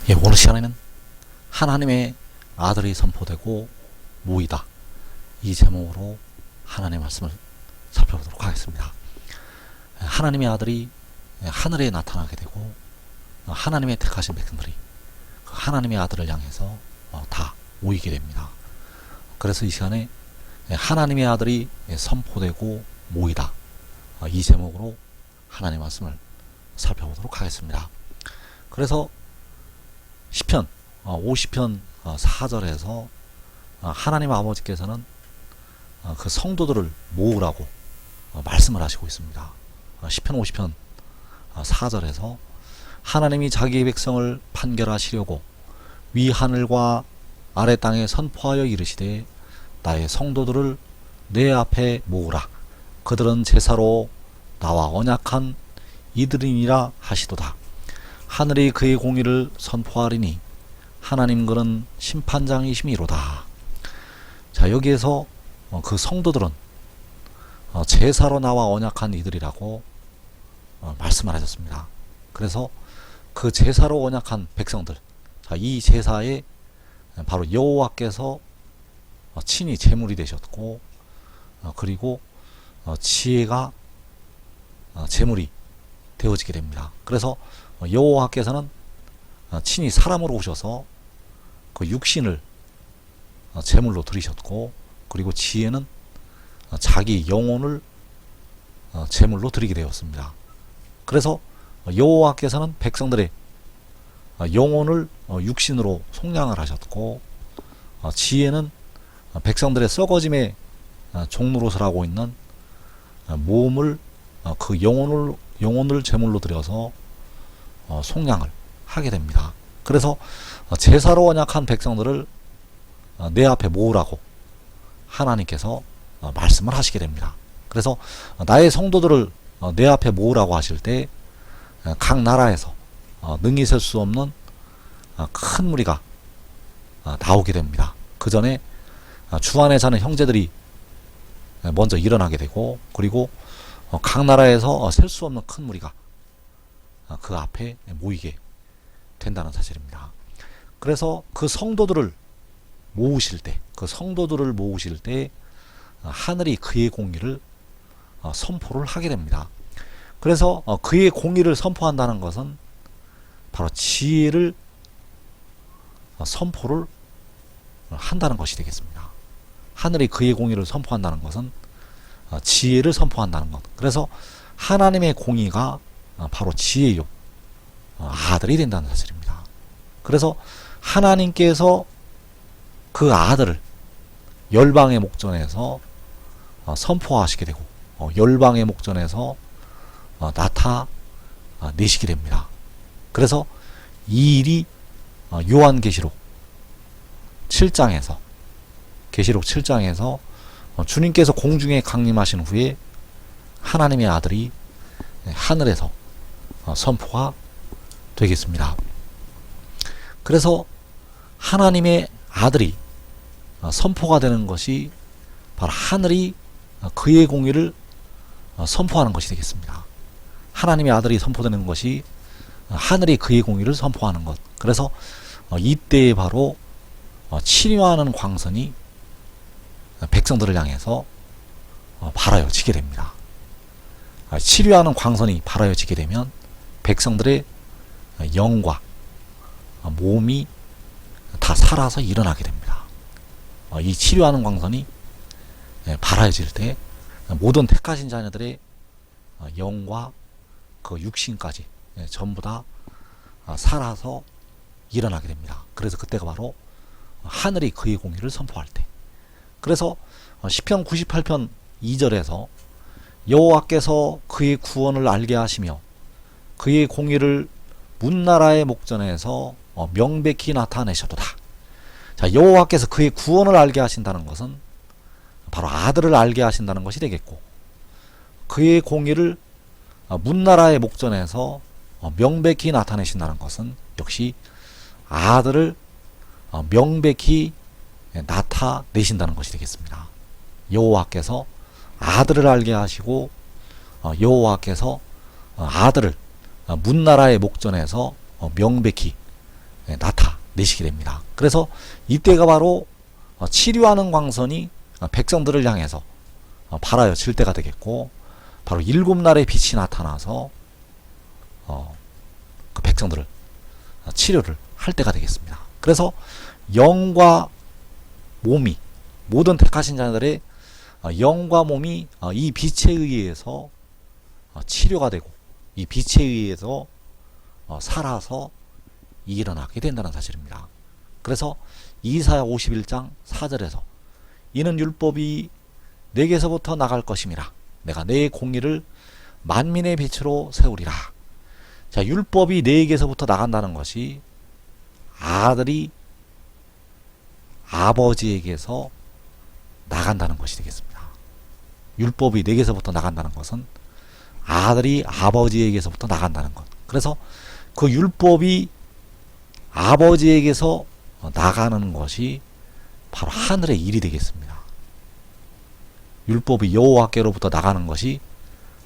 예, 오늘 시간에는 하나님의 아들이 선포되고 모이다, 이 제목으로 하나님의 말씀을 살펴보도록 하겠습니다. 하나님의 아들이 하늘에 나타나게 되고 하나님의 택하신 백성들이 그 하나님의 아들을 향해서 다 모이게 됩니다. 그래서 이 시간에 하나님의 아들이 선포되고 모이다, 이 제목으로 하나님의 말씀을 살펴보도록 하겠습니다. 그래서 시편 50편 4절에서 하나님 아버지께서는 그 성도들을 모으라고 말씀을 하시고 있습니다. 시편 50편 4절에서 하나님이 자기의 백성을 판결하시려고 위 하늘과 아래 땅에 선포하여 이르시되 나의 성도들을 내 앞에 모으라. 그들은 제사로 나와 언약한 이들이니라 하시도다. 하늘이 그의 공의를 선포하리니 하나님 그는 심판장이심이로다. 자, 여기에서 그 성도들은 제사로 나와 언약한 이들이라고 말씀을 하셨습니다. 그래서 그 제사로 언약한 백성들, 자, 이 제사에 바로 여호와께서 친히 제물이 되셨고, 그리고 지혜가 제물이 되어지게 됩니다. 그래서 여호와께서는 친히 사람으로 오셔서 그 육신을 제물로 드리셨고, 그리고 지혜는 자기 영혼을 제물로 드리게 되었습니다. 그래서 여호와께서는 백성들의 영혼을 육신으로 속량을 하셨고, 지혜는 백성들의 썩어짐의 종노릇을 하고 있는 몸을 그 영혼을 제물로 드려서 속량을 하게 됩니다. 그래서 제사로 언약한 백성들을 내 앞에 모으라고 하나님께서 말씀을 하시게 됩니다. 그래서 나의 성도들을 내 앞에 모으라고 하실 때 각 나라에서 능히 셀 수 없는 큰 무리가 나오게 됩니다. 그 전에 주 안에 사는 형제들이 먼저 일어나게 되고, 그리고 각 나라에서 셀 수 없는 큰 무리가 그 앞에 모이게 된다는 사실입니다. 그래서 그 성도들을 모으실 때 하늘이 그의 공의를 선포를 하게 됩니다. 그래서 그의 공의를 선포한다는 것은 바로 지혜를 선포를 한다는 것이 되겠습니다. 하늘이 그의 공의를 선포한다는 것은 지혜를 선포한다는 것. 그래서 하나님의 공의가 바로 지혜요 아들이 된다는 사실입니다. 그래서 하나님께서 그 아들을 열방의 목전에서 선포하시게 되고, 열방의 목전에서 나타내시게 됩니다. 그래서 이 일이 요한계시록 7장에서 주님께서 공중에 강림하신 후에 하나님의 아들이 하늘에서 선포가 되겠습니다. 그래서 하나님의 아들이 선포가 되는 것이 바로 하늘이 그의 공의를 선포하는 것이 되겠습니다. 하나님의 아들이 선포되는 것이 하늘이 그의 공의를 선포하는 것. 그래서 이때에 바로 치료하는 광선이 백성들을 향해서 발하여지게 됩니다. 치료하는 광선이 발하여지게 되면 백성들의 영과 몸이 다 살아서 일어나게 됩니다. 이 치료하는 광선이 발하여질 때 모든 택하신 자녀들의 영과 그 육신까지 전부 다 살아서 일어나게 됩니다. 그래서 그때가 바로 하늘이 그의 공의를 선포할 때. 그래서 시편 98편 2절에서 여호와께서 그의 구원을 알게 하시며 그의 공의를 문나라의 목전에서 명백히 나타내셔도다. 자, 여호와께서 그의 구원을 알게 하신다는 것은 바로 아들을 알게 하신다는 것이 되겠고, 그의 공의를 문나라의 목전에서 명백히 나타내신다는 것은 역시 아들을 명백히 나타내신다는 것이 되겠습니다. 여호와께서 아들을 알게 하시고, 여호와께서 아들을 문나라의 목전에서 명백히 나타내시게 됩니다. 그래서 이때가 바로 치료하는 광선이 백성들을 향해서 발하여질 때가 되겠고, 바로 7날의 빛이 나타나서 그 백성들을 치료를 할 때가 되겠습니다. 그래서 영과 몸이, 모든 택하신 자들의 영과 몸이 이 빛에 의해서 치료가 되고, 이 빛에 의해서 살아서 일어나게 된다는 사실입니다. 그래서 이사야 51장 4절에서 이는 율법이 내게서부터 나갈 것임이라 내가 내 공의를 만민의 빛으로 세우리라. 자, 율법이 내게서부터 나간다는 것이 아들이 아버지에게서 나간다는 것이 되겠습니다. 율법이 내게서부터 나간다는 것은 아들이 아버지에게서부터 나간다는 것. 그래서 그 율법이 아버지에게서 나가는 것이 바로 하늘의 일이 되겠습니다. 율법이 여호와께로부터 나가는 것이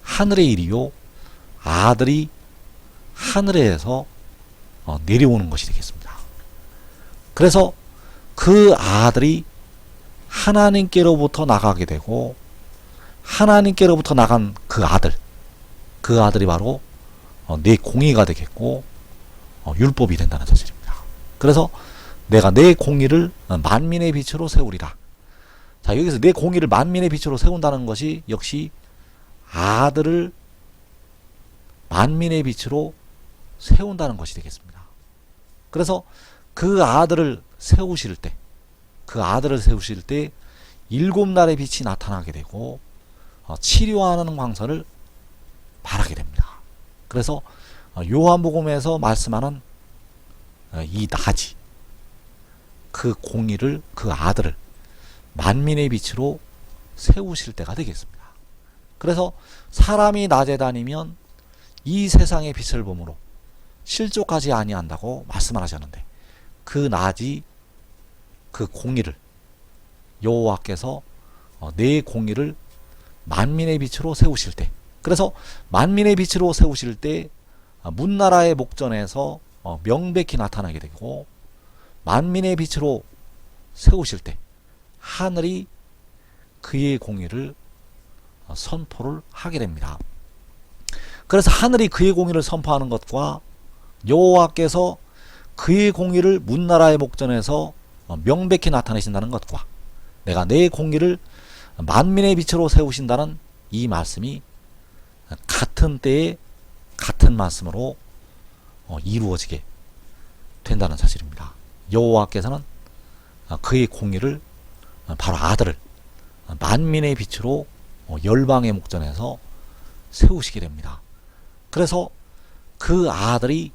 하늘의 일이요, 아들이 하늘에서 내려오는 것이 되겠습니다. 그래서 그 아들이 하나님께로부터 나가게 되고, 하나님께로부터 나간 그 아들이 바로 내 공의가 되겠고 율법이 된다는 사실입니다. 그래서 내가 내 공의를 만민의 빛으로 세우리라. 자, 여기서 내 공의를 만민의 빛으로 세운다는 것이 역시 아들을 만민의 빛으로 세운다는 것이 되겠습니다. 그래서 그 아들을 세우실 때, 7날의 빛이 나타나게 되고 치료하는 광선을 발하게 됩니다. 그래서 요한복음에서 말씀하는 이 낮이, 그 공의를, 그 아들을 만민의 빛으로 세우실 때가 되겠습니다. 그래서 사람이 낮에 다니면 이 세상의 빛을 보므로 실족하지 아니한다고 말씀을 하셨는데, 그 낮이, 그 공의를, 여호와께서 내 공의를 만민의 빛으로 세우실 때, 그래서 만민의 빛으로 세우실 때 문나라의 목전에서 명백히 나타나게 되고, 만민의 빛으로 세우실 때 하늘이 그의 공의를 선포를 하게 됩니다. 그래서 하늘이 그의 공의를 선포하는 것과 여호와께서 그의 공의를 문나라의 목전에서 명백히 나타내신다는 것과 내가 내 공의를 만민의 빛으로 세우신다는 이 말씀이 같은 때에 같은 말씀으로 이루어지게 된다는 사실입니다. 여호와께서는 그의 공의를, 바로 아들을 만민의 빛으로 열방의 목전에서 세우시게 됩니다. 그래서 그 아들이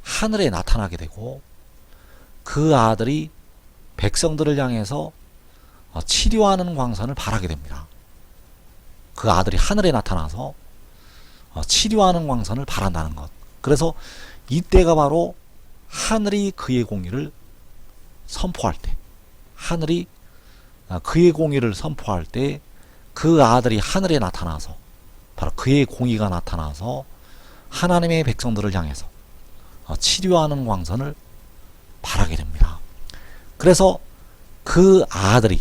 하늘에 나타나게 되고, 그 아들이 백성들을 향해서 치료하는 광선을 발하게 됩니다. 그 아들이 하늘에 나타나서 치료하는 광선을 발한다는 것. 그래서 이때가 바로 하늘이 그의 공의를 선포할 때, 하늘이 그의 공의를 선포할 때 그 아들이 하늘에 나타나서, 바로 그의 공의가 나타나서 하나님의 백성들을 향해서 치료하는 광선을 발하게 됩니다. 그래서 그 아들이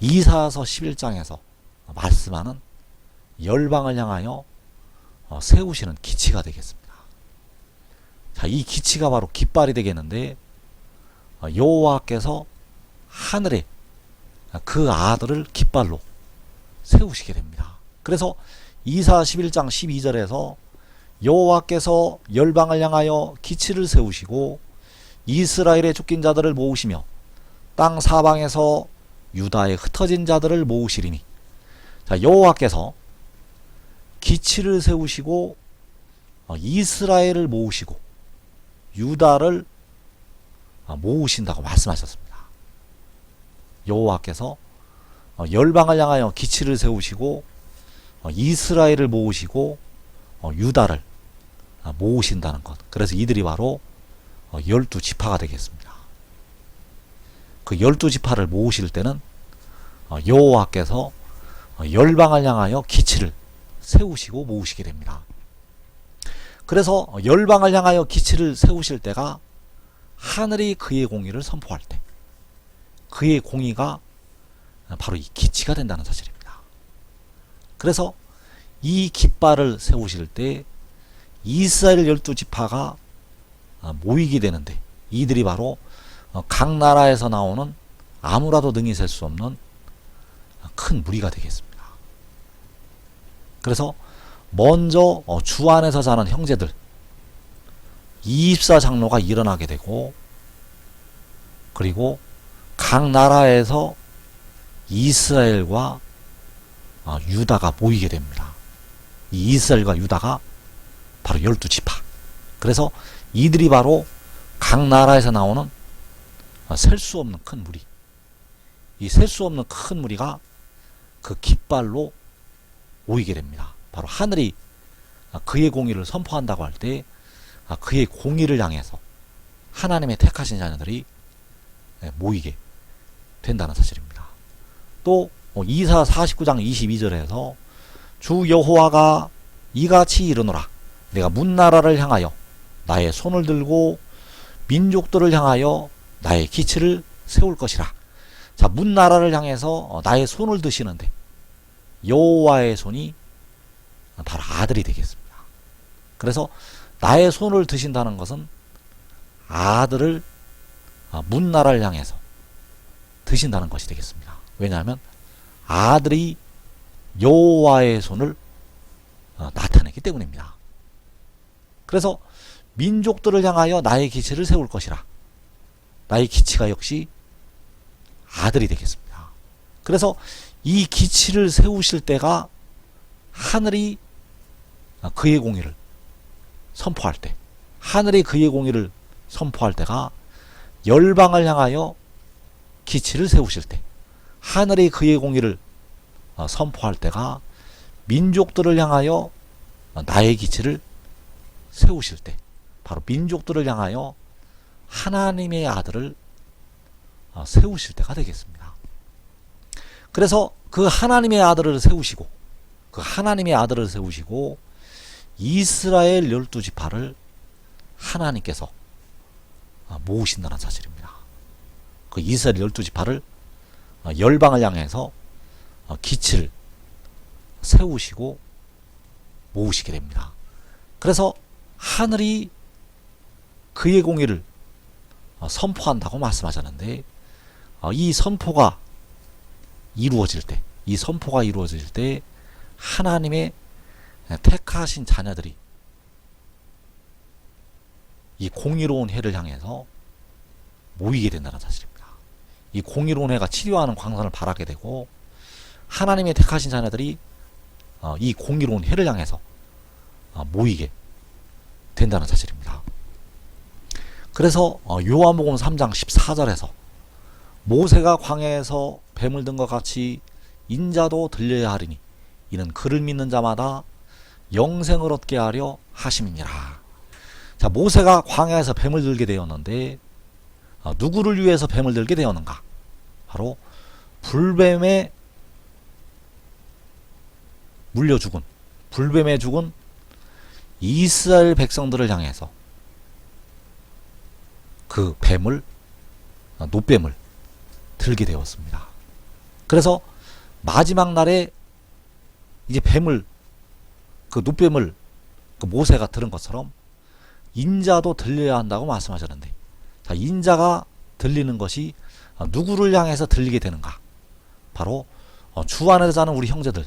이사야서 11장에서 말씀하는 열방을 향하여 세우시는 기치가 되겠습니다. 자, 이 기치가 바로 깃발이 되겠는데, 여호와께서 하늘에 그 아들을 깃발로 세우시게 됩니다. 그래서 이사야 11장 12절에서 여호와께서 열방을 향하여 기치를 세우시고 이스라엘의 쫓긴 자들을 모으시며 땅 사방에서 유다의 흩어진 자들을 모으시리니, 자, 여호와께서 기치를 세우시고 이스라엘을 모으시고 유다를 모으신다고 말씀하셨습니다. 여호와께서 열방을 향하여 기치를 세우시고 이스라엘을 모으시고 유다를 모으신다는 것. 그래서 이들이 바로 12지파가 되겠습니다. 그 12지파를 모으실 때는 여호와께서 열방을 향하여 기치를 세우시고 모으시게 됩니다. 그래서 열방을 향하여 기치를 세우실 때가 하늘이 그의 공의를 선포할 때 그의 공의가 바로 이 기치가 된다는 사실입니다. 그래서 이 깃발을 세우실 때 이스라엘 12지파가 모이게 되는데 이들이 바로 각 나라에서 나오는 아무라도 능히 셀 수 없는 큰 무리가 되겠습니다. 그래서 먼저 주 안에서 자는 형제들 24장로가 일어나게 되고, 그리고 각 나라에서 이스라엘과 유다가 모이게 됩니다. 이 이스라엘과 유다가 바로 12지파. 그래서 이들이 바로 각 나라에서 나오는 셀 수 없는 큰 무리. 이 셀 수 없는 큰 무리가 그 깃발로 모이게 됩니다. 바로 하늘이 그의 공의를 선포한다고 할 때 그의 공의를 향해서 하나님의 택하신 자녀들이 모이게 된다는 사실입니다. 또 이사 49장 22절에서 주 여호와가 이같이 이르노라. 내가 문나라를 향하여 나의 손을 들고 민족들을 향하여 나의 기치를 세울 것이라. 자, 문나라를 향해서 나의 손을 드시는데 여호와의 손이 바로 아들이 되겠습니다. 그래서 나의 손을 드신다는 것은 아들을 문나라를 향해서 드신다는 것이 되겠습니다. 왜냐하면 아들이 여호와의 손을 나타내기 때문입니다. 그래서 민족들을 향하여 나의 기치를 세울 것이라. 나의 기치가 역시 아들이 되겠습니다. 그래서 이 기치를 세우실 때가 하늘이 그의 공의를 선포할 때, 하늘이 그의 공의를 선포할 때가 열방을 향하여 기치를 세우실 때, 하늘이 그의 공의를 선포할 때가 민족들을 향하여 나의 기치를 세우실 때, 바로 민족들을 향하여 하나님의 아들을 세우실 때가 되겠습니다. 그래서 그 하나님의 아들을 세우시고, 그 하나님의 아들을 세우시고 이스라엘 12지파를 하나님께서 모으신다는 사실입니다. 그 이스라엘 12지파를 열방을 향해서 기치를 세우시고 모으시게 됩니다. 그래서 하늘이 그의 공의를 선포한다고 말씀하셨는데, 이 선포가 이루어질 때, 이 선포가 이루어질 때 하나님의 택하신 자녀들이 이 공의로운 해를 향해서 모이게 된다는 사실입니다. 이 공의로운 해가 치료하는 광선을 바라게 되고 하나님의 택하신 자녀들이 이 공의로운 해를 향해서 모이게 된다는 사실입니다. 그래서 요한복음 3장 14절에서 모세가 광야에서 뱀을 든 것 같이 인자도 들려야 하리니 이는 그를 믿는 자마다 영생을 얻게 하려 하심이니라. 자, 모세가 광야에서 뱀을 들게 되었는데 누구를 위해서 뱀을 들게 되었는가? 바로 불뱀에 물려 죽은, 불뱀에 죽은 이스라엘 백성들을 향해서 그 뱀을, 노뱀을 들게 되었습니다. 그래서 마지막 날에 이제 뱀을, 그 노뱀을 그 모세가 들은 것처럼 인자도 들려야 한다고 말씀하셨는데, 자, 인자가 들리는 것이 누구를 향해서 들리게 되는가? 바로 주 안에서 사는 우리 형제들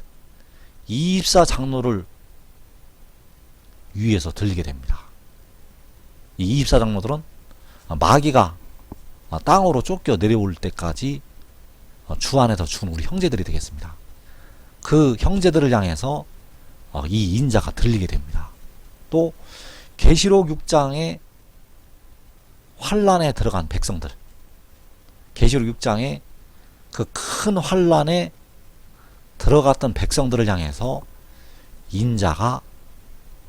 24장로를 위해서 들리게 됩니다. 이 24장로들은 마귀가 땅으로 쫓겨 내려올 때까지 주 안에서 죽은 우리 형제들이 되겠습니다. 그 형제들을 향해서 이 인자가 들리게 됩니다. 또 계시록 6장에 환란에 들어간 백성들, 계시록 6장에 그 큰 환란에 들어갔던 백성들을 향해서 인자가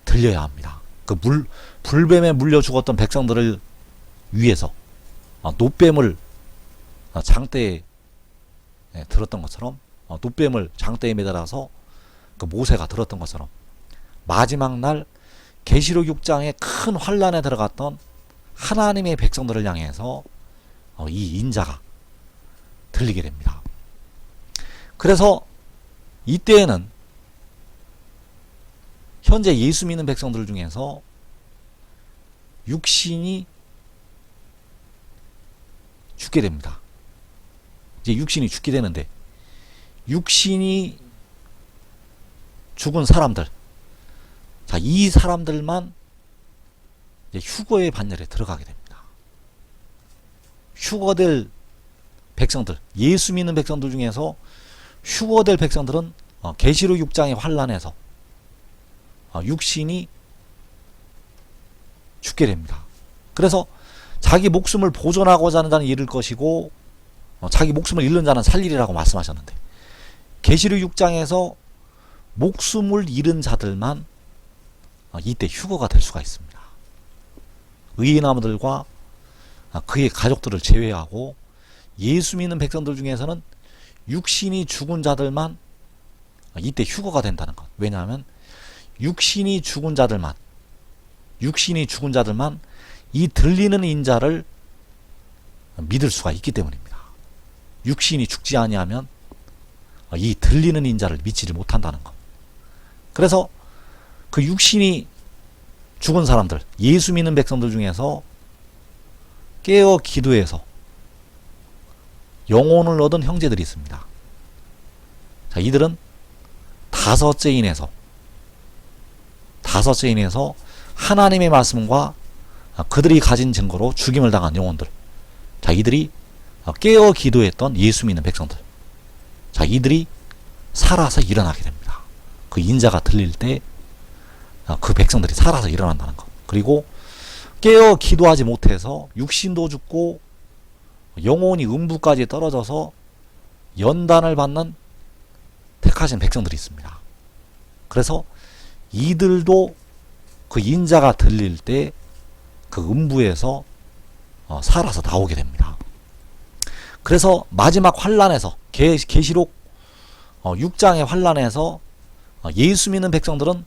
들려야 합니다. 그 불뱀에 물려 죽었던 백성들을 위해서 노뱀을 장대에 들었던 것처럼, 노뱀을 장대에 매달아서 그 모세가 들었던 것처럼 마지막 날 계시록 6장에 큰 환란에 들어갔던 하나님의 백성들을 향해서 이 인자가 들리게 됩니다. 그래서 이때에는 현재 예수 믿는 백성들 중에서 육신이 죽게 됩니다. 이제 육신이 죽게 되는데, 육신이 죽은 사람들, 자, 이 사람들만 이제 휴거의 반열에 들어가게 됩니다. 휴거될 백성들, 예수 믿는 백성들 중에서 휴거될 백성들은 계시록 6장의 환란에서 육신이 죽게 됩니다. 그래서 자기 목숨을 보존하고자 하는 자는 잃을 것이고 자기 목숨을 잃는 자는 살리리라고 말씀하셨는데, 계시록 6장에서 목숨을 잃은 자들만 이때 휴거가 될 수가 있습니다. 의인아무들과 그의 가족들을 제외하고 예수 믿는 백성들 중에서는 육신이 죽은 자들만 이때 휴거가 된다는 것. 왜냐하면 육신이 죽은 자들만 이 들리는 인자를 믿을 수가 있기 때문입니다. 육신이 죽지 아니하면 이 들리는 인자를 믿지를 못한다는 것. 그래서 그 육신이 죽은 사람들, 예수 믿는 백성들 중에서 깨어 기도해서 영혼을 얻은 형제들이 있습니다. 자, 이들은 다섯째 인에서 하나님의 말씀과 그들이 가진 증거로 죽임을 당한 영혼들, 자, 이들이 깨어 기도했던 예수 믿는 백성들, 자, 이들이 살아서 일어나게 됩니다. 그 인자가 들릴 때 그 백성들이 살아서 일어난다는 것. 그리고 깨어 기도하지 못해서 육신도 죽고 영혼이 음부까지 떨어져서 연단을 받는 택하신 백성들이 있습니다. 그래서 이들도 그 인자가 들릴 때 그 음부에서 살아서 나오게 됩니다. 그래서 마지막 환란에서 계시록 6장의 환란에서 예수 믿는 백성들은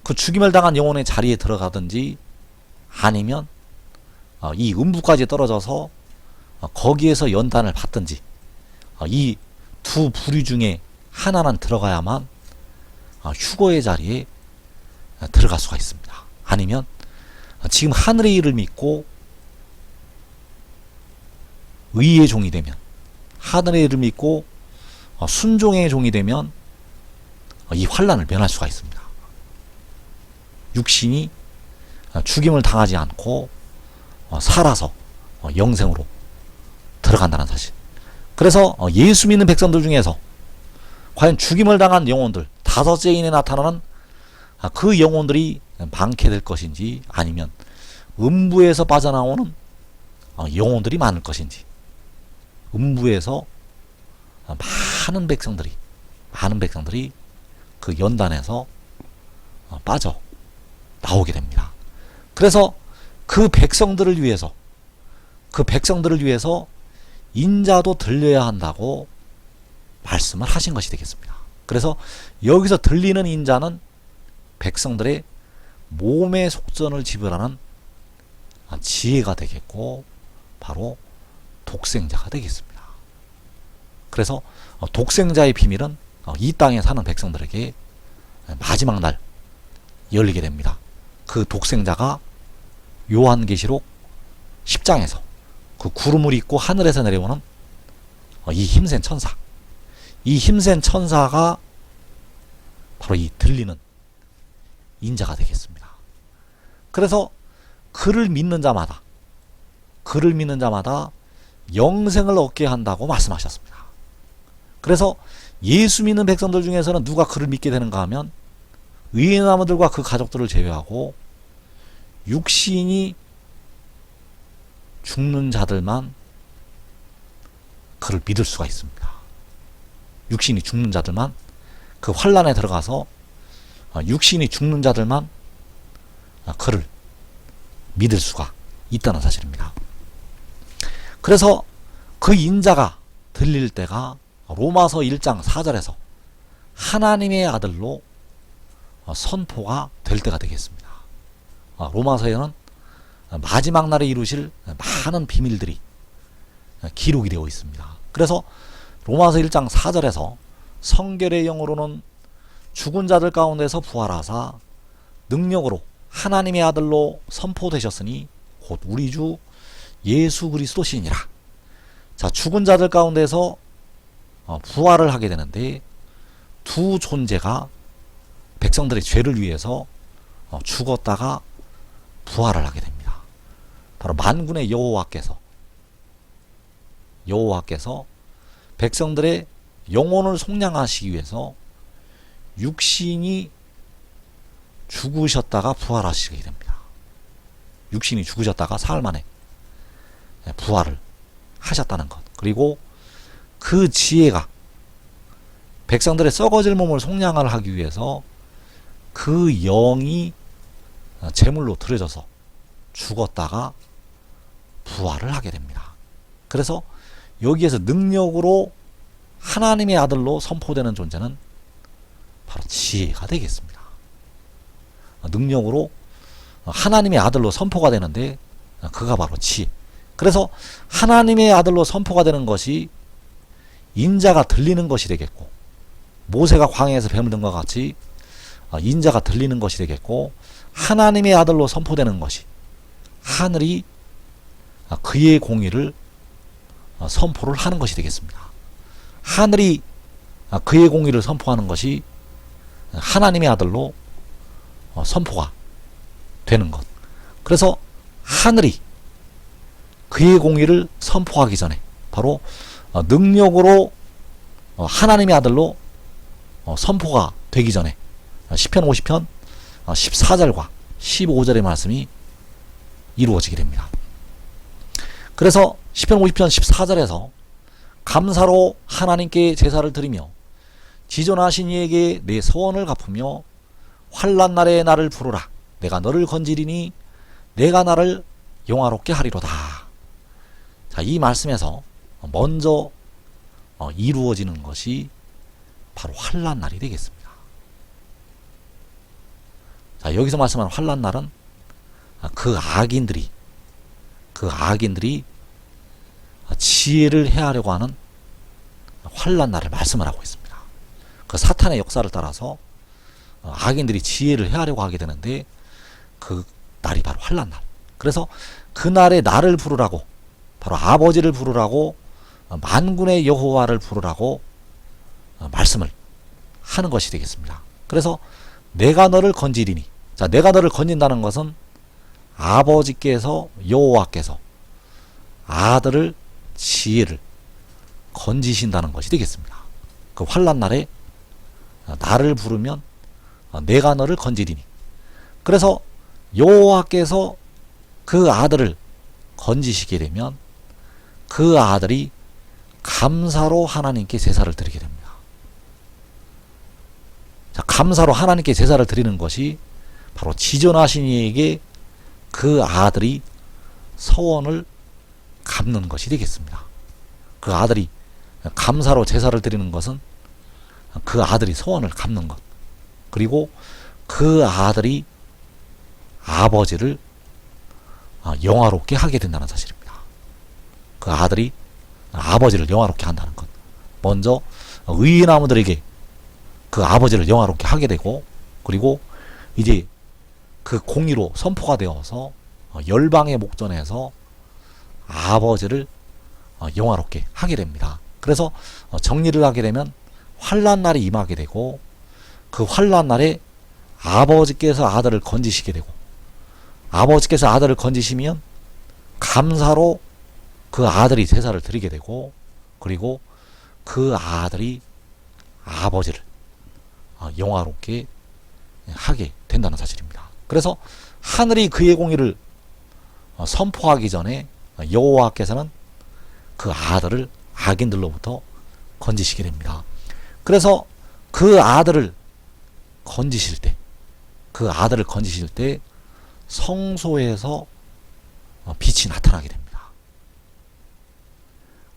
그 죽임을 당한 영혼의 자리에 들어가든지 아니면 이 음부까지 떨어져서 거기에서 연단을 받든지 이 두 부류 중에 하나는 들어가야만 휴거의 자리에 들어갈 수가 있습니다. 아니면 지금 하늘의 일을 믿고 의의 종이 되면, 하늘의 일을 믿고 순종의 종이 되면 이 환란을 면할 수가 있습니다. 육신이 죽임을 당하지 않고 살아서 영생으로 들어간다는 사실. 그래서 예수 믿는 백성들 중에서 과연 죽임을 당한 영혼들, 다섯째 인에 나타나는 그 영혼들이 많게 될 것인지, 아니면 음부에서 빠져나오는 영혼들이 많을 것인지, 음부에서 많은 백성들이 그 연단에서 빠져 나오게 됩니다. 그래서 그 백성들을 위해서 인자도 들려야 한다고 말씀을 하신 것이 되겠습니다. 그래서 여기서 들리는 인자는 백성들의 몸의 속전을 지불하는 지혜가 되겠고, 바로 독생자가 되겠습니다. 그래서 독생자의 비밀은 이 땅에 사는 백성들에게 마지막 날 열리게 됩니다. 그 독생자가 요한계시록 10장에서 그 구름을 입고 하늘에서 내려오는 이 힘센 천사, 이 힘센 천사가 바로 이 들리는 인자가 되겠습니다. 그래서 그를 믿는 자마다 영생을 얻게 한다고 말씀하셨습니다. 그래서 예수 믿는 백성들 중에서는 누가 그를 믿게 되는가 하면 의인아무들과 그 가족들을 제외하고 육신이 죽는 자들만 그를 믿을 수가 있습니다. 육신이 죽는 자들만, 그 환란에 들어가서 육신이 죽는 자들만 그를 믿을 수가 있다는 사실입니다. 그래서 그 인자가 들릴 때가 로마서 1장 4절에서 하나님의 아들로 선포가 될 때가 되겠습니다. 로마서에는 마지막 날에 이루실 많은 비밀들이 기록이 되어 있습니다. 그래서 로마서 1장 4절에서 성결의 영으로는 죽은 자들 가운데서 부활하사 능력으로 하나님의 아들로 선포되셨으니 곧 우리 주 예수 그리스도시니라. 자, 죽은 자들 가운데서 부활을 하게 되는데 두 존재가 백성들의 죄를 위해서 죽었다가 부활을 하게 됩니다. 바로 만군의 여호와께서 백성들의 영혼을 속량하시기 위해서 육신이 죽으셨다가 부활하시게 됩니다. 육신이 죽으셨다가 사흘 만에 부활을 하셨다는 것. 그리고 그 지혜가 백성들의 썩어질 몸을 속량을 하기 위해서 그 영이 제물로 드려져서 죽었다가 부활을 하게 됩니다. 그래서 여기에서 능력으로 하나님의 아들로 선포되는 존재는 바로 지혜가 되겠습니다. 능력으로 하나님의 아들로 선포가 되는데 그가 바로 지혜. 그래서 하나님의 아들로 선포가 되는 것이 인자가 들리는 것이 되겠고, 모세가 광야에서 뱀을 든 것 같이 인자가 들리는 것이 되겠고, 하나님의 아들로 선포되는 것이 하늘이 그의 공의를 선포를 하는 것이 되겠습니다. 하늘이 그의 공의를 선포하는 것이 하나님의 아들로 선포가 되는 것. 그래서 하늘이 그의 공의를 선포하기 전에 바로 능력으로 하나님의 아들로 선포가 되기 전에 시편 50편 14절과 15절의 말씀이 이루어지게 됩니다. 그래서 시편 50편 14절에서 감사로 하나님께 제사를 드리며 지존하신 이에게 내 소원을 갚으며 환난 날에 나를 부르라. 내가 너를 건지리니 내가 나를 영화롭게 하리로다. 자, 이 말씀에서 먼저 이루어지는 것이 바로 환난 날이 되겠습니다. 자, 여기서 말씀하는 환난 날은 그 악인들이 지혜를 해하려고 하는 환난 날을 말씀을 하고 있습니다. 그 사탄의 역사를 따라서 악인들이 지혜를 해하려고 하게 되는데 그 날이 바로 환난 날. 그래서 그 날에 나를 부르라고, 바로 아버지를 부르라고, 만군의 여호와를 부르라고 말씀을 하는 것이 되겠습니다. 그래서 내가 너를 건지리니, 자, 내가 너를 건진다는 것은 아버지께서, 여호와께서 아들을, 지혜를 건지신다는 것이 되겠습니다. 그 환난 날에 나를 부르면 내가 너를 건지리니. 그래서 여호와께서 그 아들을 건지시게 되면 그 아들이 감사로 하나님께 제사를 드리게 됩니다. 자, 감사로 하나님께 제사를 드리는 것이 바로 지존하신 이에게 그 아들이 서원을 갚는 것이 되겠습니다. 그 아들이 감사로 제사를 드리는 것은 그 아들이 서원을 갚는 것, 그리고 그 아들이 아버지를 영화롭게 하게 된다는 사실입니다. 그 아들이 아버지를 영화롭게 한다는 것. 먼저 의인아무들에게 그 아버지를 영화롭게 하게 되고, 그리고 이제 그 공의로 선포가 되어서 열방의 목전에서 아버지를 영화롭게 하게 됩니다. 그래서 정리를 하게 되면 환난 날이 임하게 되고, 그 환난 날에 아버지께서 아들을 건지시게 되고, 아버지께서 아들을 건지시면 감사로 그 아들이 제사를 드리게 되고, 그리고 그 아들이 아버지를 영화롭게 하게 된다는 사실입니다. 그래서 하늘이 그의 공의를 선포하기 전에 여호와께서는 그 아들을 악인들로부터 건지시게 됩니다. 그래서 그 아들을 건지실 때 성소에서 빛이 나타나게 됩니다.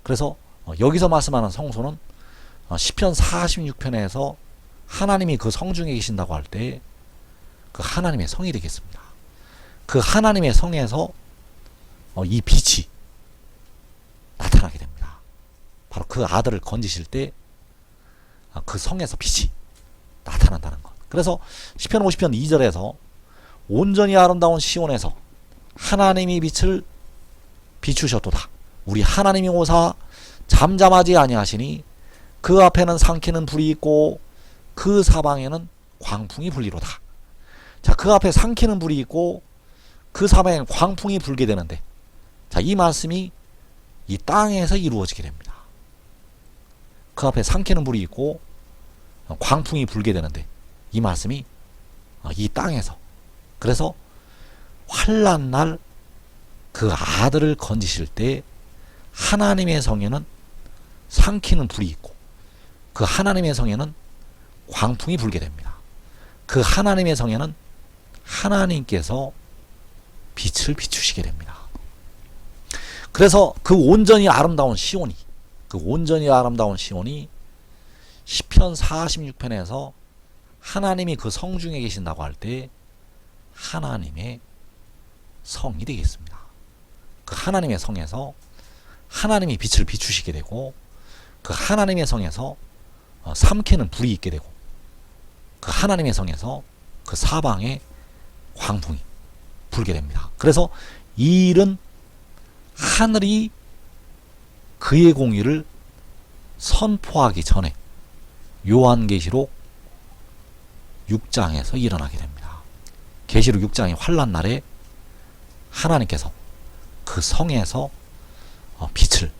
그래서 여기서 말씀하는 성소는 시편 46편에서 하나님이 그 성중에 계신다고 할 때 그 하나님의 성이 되겠습니다. 그 하나님의 성에서 이 빛이 나타나게 됩니다. 바로 그 아들을 건지실 때 그 성에서 빛이 나타난다는 것. 그래서 시편 50편 2절에서 온전히 아름다운 시온에서 하나님이 빛을 비추셨도다. 우리 하나님이 오사 잠잠하지 아니하시니 그 앞에는 삼키는 불이 있고 그 사방에는 광풍이 불리로다. 자, 그 앞에 삼키는 불이 있고 그 사방에는 광풍이 불게 되는데, 자, 이 말씀이 이 땅에서 이루어지게 됩니다. 그 앞에 삼키는 불이 있고 광풍이 불게 되는데, 이 말씀이 이 땅에서, 그래서 환난 날 그 아들을 건지실 때 하나님의 성에는 삼키는 불이 있고 그 하나님의 성에는 광풍이 불게 됩니다. 그 하나님의 성에는 하나님께서 빛을 비추시게 됩니다. 그래서 그 온전히 아름다운 시온이, 시편 46편에서 하나님이 그 성 중에 계신다고 할 때 하나님의 성이 되겠습니다. 그 하나님의 성에서 하나님이 빛을 비추시게 되고, 그 하나님의 성에서 삼키는 불이 있게 되고, 그 하나님의 성에서 그 사방에 광풍이 불게 됩니다. 그래서 이 일은 하늘이 그의 공의를 선포하기 전에 요한계시록 6장에서 일어나게 됩니다. 계시록 6장의 환난 날에 하나님께서 그 성에서 빛을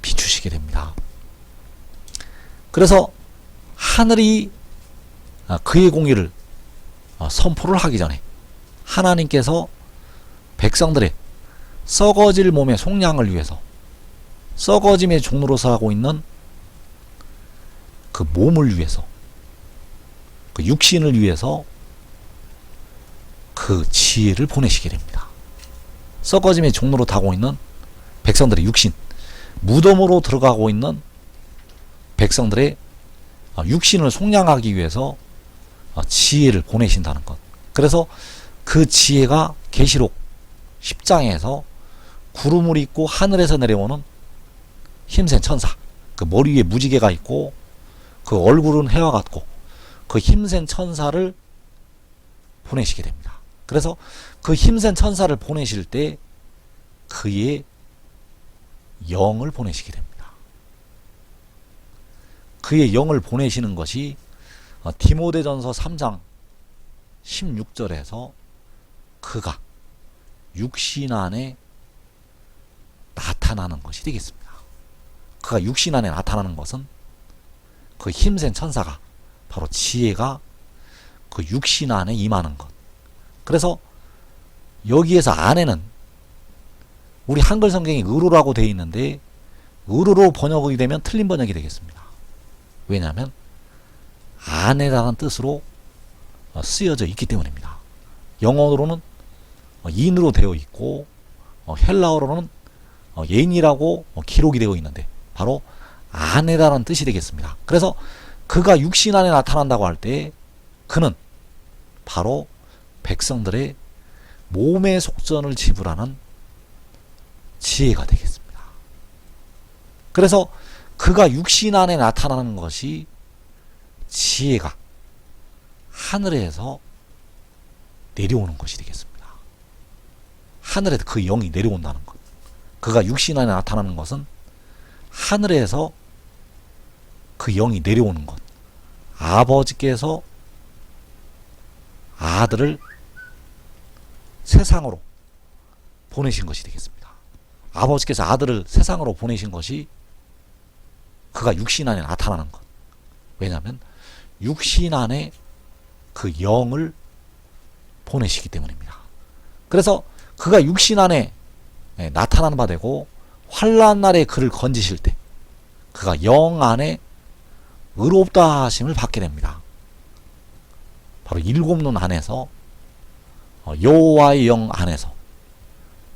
비추시게 됩니다. 그래서 하늘이 그의 공의를 선포를 하기 전에 하나님께서 백성들의 썩어질 몸의 속량을 위해서 썩어짐의 종로로서 하고 있는 그 몸을 위해서, 그 육신을 위해서 그 지혜를 보내시게 됩니다. 썩어짐의 종로로 타고 있는 백성들의 육신, 무덤으로 들어가고 있는 백성들의 육신을 속량하기 위해서 지혜를 보내신다는 것. 그래서 그 지혜가 계시록 10장에서 구름을 입고 하늘에서 내려오는 힘센 천사, 그 머리 위에 무지개가 있고 그 얼굴은 해와 같고 그 힘센 천사를 보내시게 됩니다. 그래서 그 힘센 천사를 보내실 때 그의 영을 보내시게 됩니다. 그의 영을 보내시는 것이 디모데전서 3장 16절에서 그가 육신 안에 나타나는 것이 되겠습니다. 그가 육신 안에 나타나는 것은 그 힘센 천사가, 바로 지혜가 그 육신 안에 임하는 것. 그래서 여기에서 안에는 우리 한글 성경이 의로라고 되어 있는데 의로로 번역이 되면 틀린 번역이 되겠습니다. 왜냐하면 안에라는 뜻으로 쓰여져 있기 때문입니다. 영어로는 인으로 되어 있고 헬라어로는 예인이라고 기록이 되어 있는데 바로 안에라는 뜻이 되겠습니다. 그래서 그가 육신 안에 나타난다고 할 때 그는 바로 백성들의 몸의 속전을 지불하는 지혜가 되겠습니다. 그래서 그가 육신 안에 나타나는 것이 지혜가 하늘에서 내려오는 것이 되겠습니다. 하늘에서 그 영이 내려온다는 것. 그가 육신 안에 나타나는 것은 하늘에서 그 영이 내려오는 것. 아버지께서 아들을 세상으로 보내신 것이 되겠습니다. 아버지께서 아들을 세상으로 보내신 것이 그가 육신 안에 나타나는 것. 왜냐하면 육신 안에 그 영을 보내시기 때문입니다. 그래서 그가 육신 안에 나타나는 바 되고 환난 날에 그를 건지실 때 그가 영 안에 의롭다 하심을 받게 됩니다. 바로 일곱 눈 안에서 여호와의 영 안에서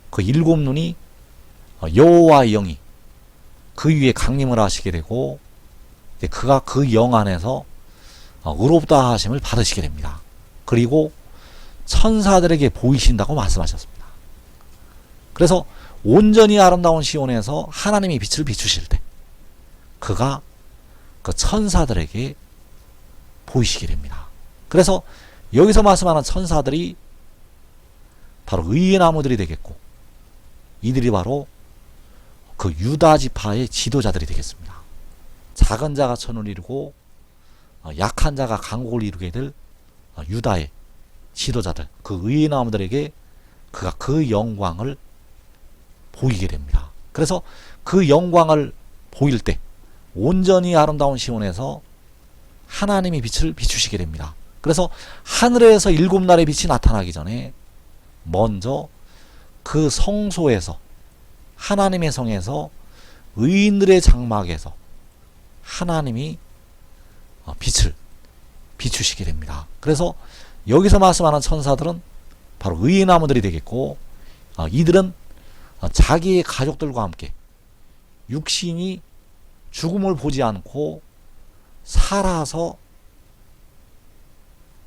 그 일곱 눈이 여호와의 영이 그 위에 강림을 하시게 되고 그가 그 영 안에서 의롭다 하심을 받으시게 됩니다. 그리고 천사들에게 보이신다고 말씀하셨습니다. 그래서 온전히 아름다운 시온에서 하나님이 빛을 비추실 때 그가 그 천사들에게 보이시게 됩니다. 그래서 여기서 말씀하는 천사들이 바로 의의 나무들이 되겠고, 이들이 바로 그 유다 지파의 지도자들이 되겠습니다. 작은 자가 천을 이루고 약한 자가 강국을 이루게 될 유다의 지도자들, 그 의의 나무들에게 그가 그 영광을 보이게 됩니다. 그래서 그 영광을 보일 때 온전히 아름다운 시온에서 하나님이 빛을 비추시게 됩니다. 그래서 하늘에서 7날의 빛이 나타나기 전에 먼저 그 성소에서, 하나님의 성에서, 의인들의 장막에서 하나님이 빛을 비추시게 됩니다. 그래서 여기서 말씀하는 천사들은 바로 의인 나무들이 되겠고, 이들은 자기의 가족들과 함께 육신이 죽음을 보지 않고 살아서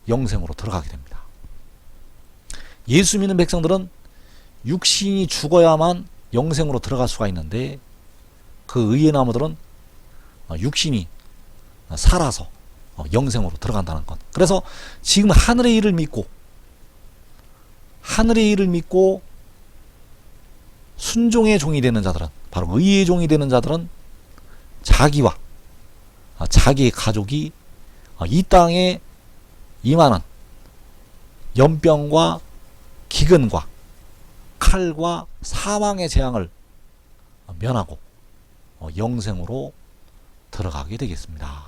영생으로 들어가게 됩니다. 예수 믿는 백성들은 육신이 죽어야만 영생으로 들어갈 수가 있는데, 그 의의 나무들은 육신이 살아서 영생으로 들어간다는 것. 그래서 지금 하늘의 일을 믿고 순종의 종이 되는 자들은, 바로 의의 종이 되는 자들은 자기와 자기의 가족이 이 땅에 임하는 연병과 기근과 칼과 사망의 재앙을 면하고 영생으로 들어가게 되겠습니다.